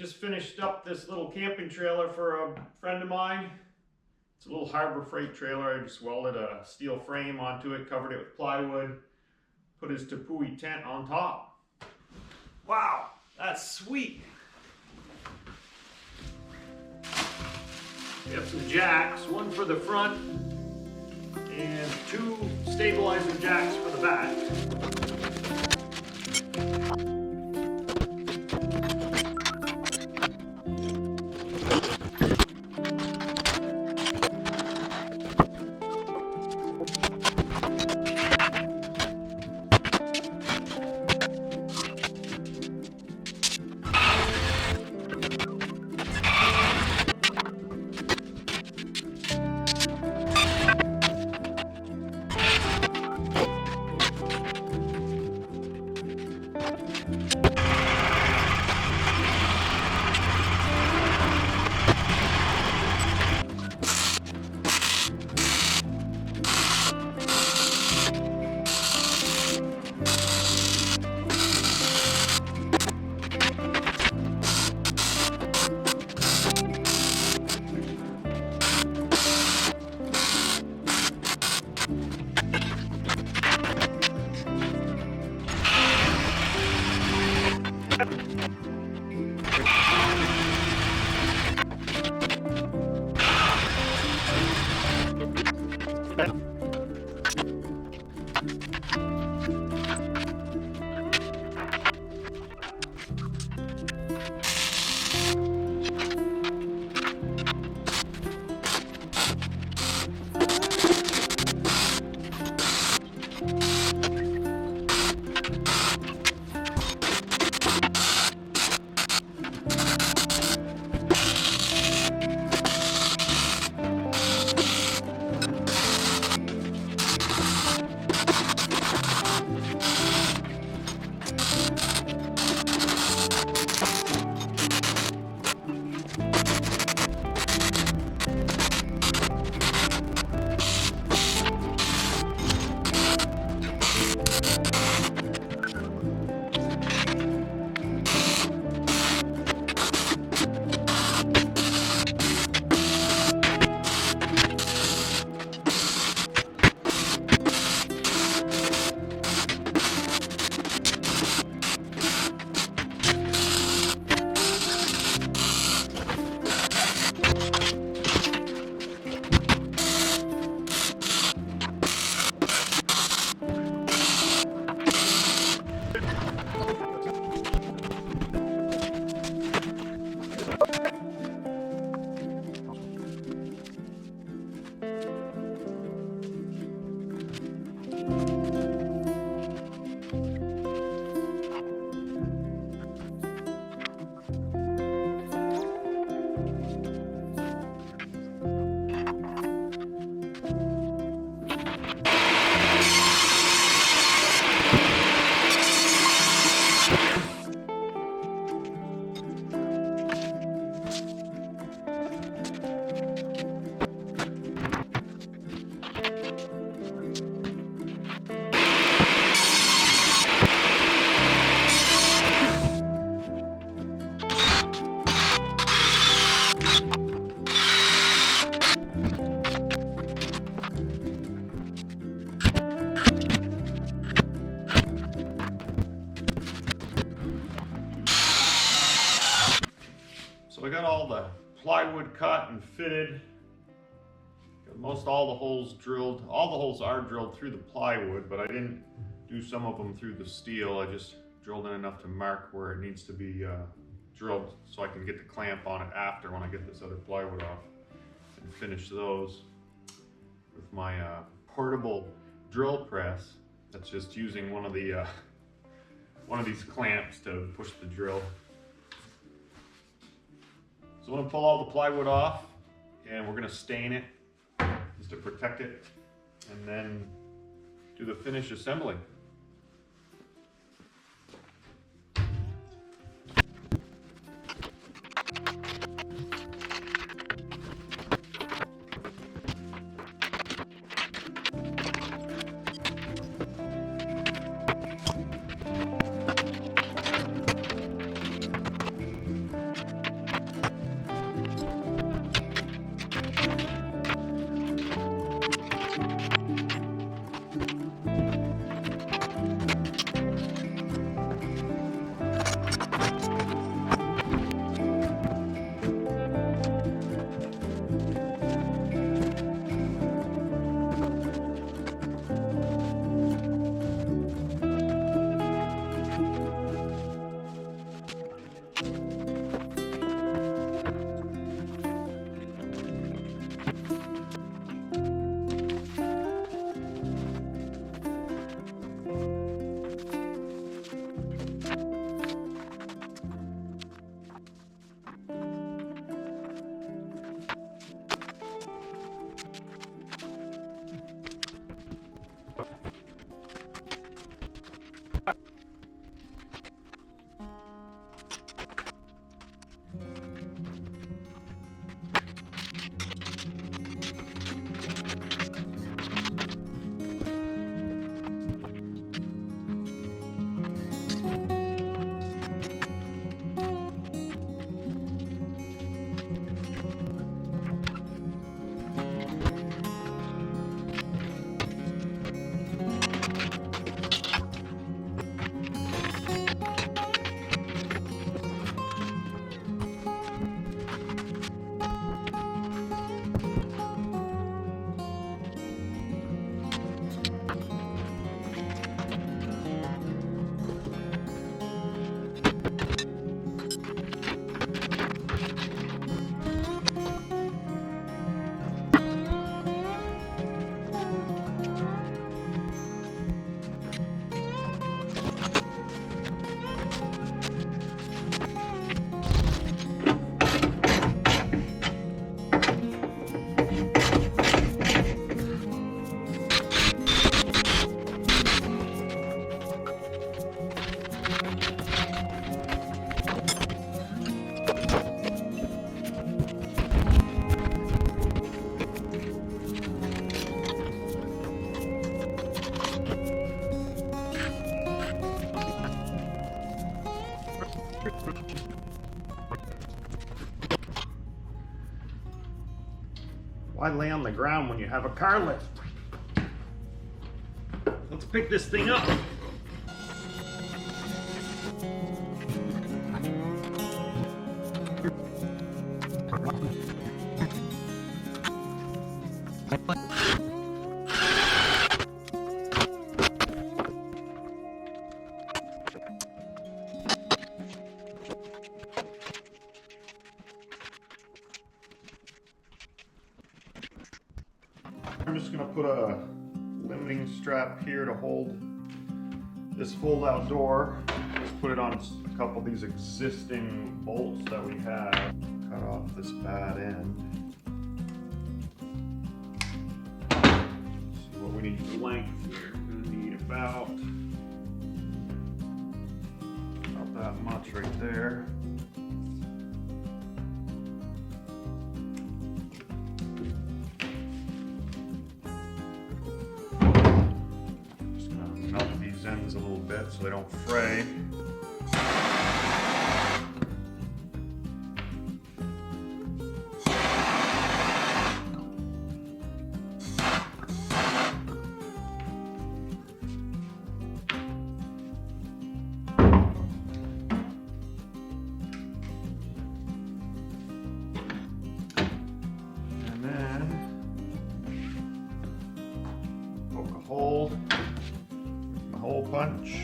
just finished up this little camping trailer for a friend of mine. It's a little Harbor Freight trailer. I just welded a steel frame onto it, covered it with plywood, put his Tepui tent on top. Wow, that's sweet. We have some jacks, one for the front and 2 stabilizer jacks for the back. So I got all the plywood cut and fitted. Got most all the holes drilled. All the holes are drilled through the plywood, but I didn't do some of them through the steel. I just drilled in enough to mark where it needs to be drilled so I can get the clamp on it after when I get this other plywood off and finish those with my portable drill press. That's just using one of these clamps to push the drill. So I'm going to pull all the plywood off and we're going to stain it just to protect it and then do the finish assembly. Why lay on the ground when you have a car lift? Let's pick this thing up. I'm just going to put a limiting strap here to hold this fold-out door. Just put it on a couple of these existing bolts that we have. Cut off this bad end. See what we need for length. We're going to need about that much right there. Ends a little bit so they don't fray. And then poke a hole. Hole punch.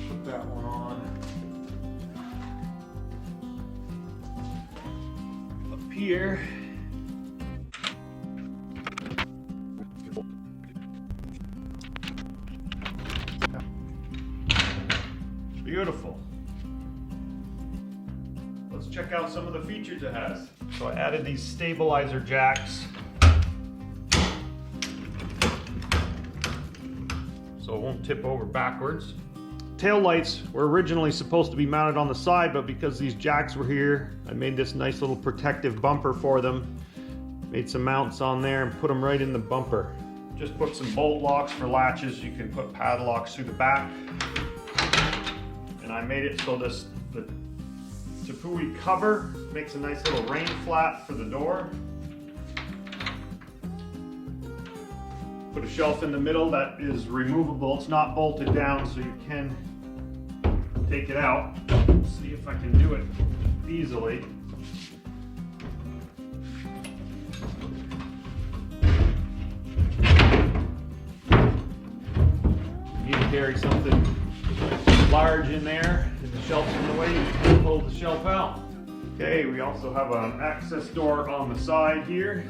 Put that one on. Here. Beautiful. Let's check out some of the features it has. So I added these stabilizer jacks. So it won't tip over backwards. Tail lights were originally supposed to be mounted on the side, but because these jacks were here, I made this nice little protective bumper for them. Made some mounts on there and put them right in the bumper. Just put some bolt locks for latches. You can put padlocks through the back. And I made it so the Tepui cover makes a nice little rain flap for the door. Put a shelf in the middle that is removable. It's not bolted down, so you can take it out. Let's see if I can do it easily. You need to carry something large in there. If the shelf's in the way, you can pull the shelf out. Okay, we also have an access door on the side here.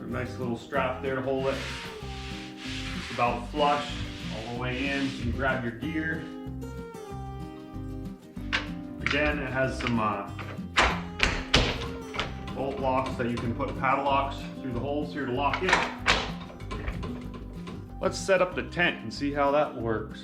Nice little strap there to hold it. It's about flush all the way in, so you can grab your gear. Again, it has some bolt locks that you can put padlocks through the holes here to lock in. Let's set up the tent and see how that works.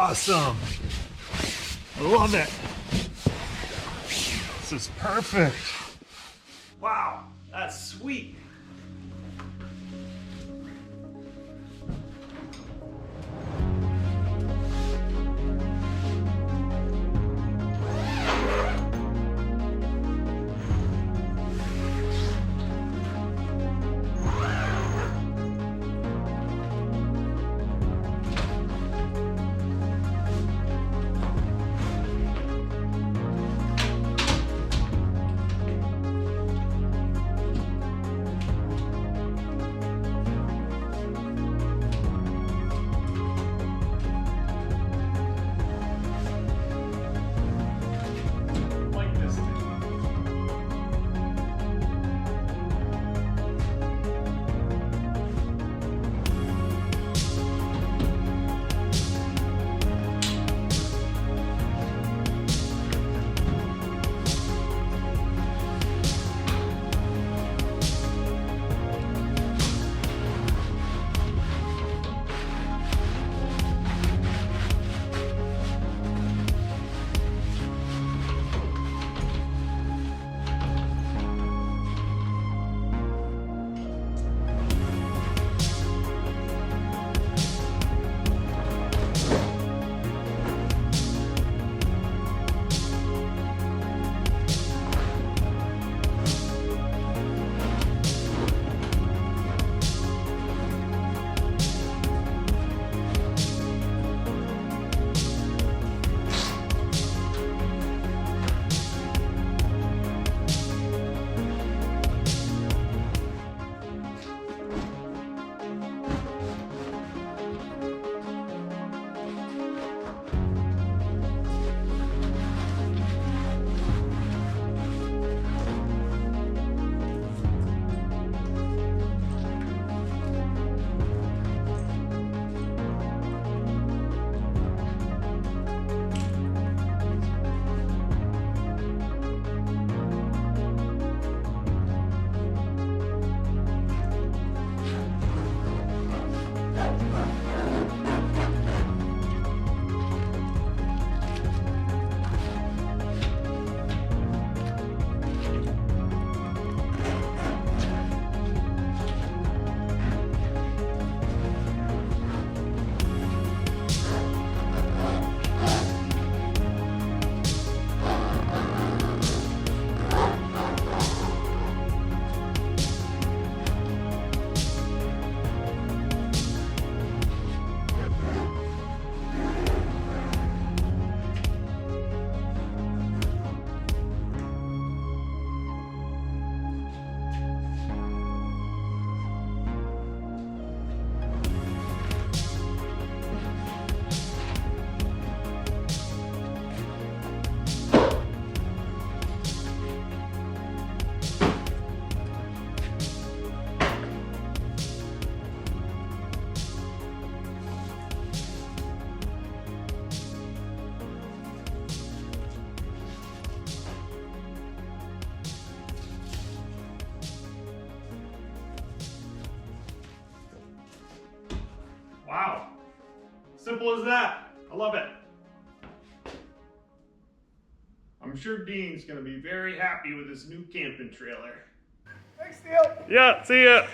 awesome. I love it. This is perfect. Wow, that's sweet. Wow. Simple as that. I love it. I'm sure Dean's going to be very happy with this new camping trailer. Thanks, Neil. Yeah, see ya.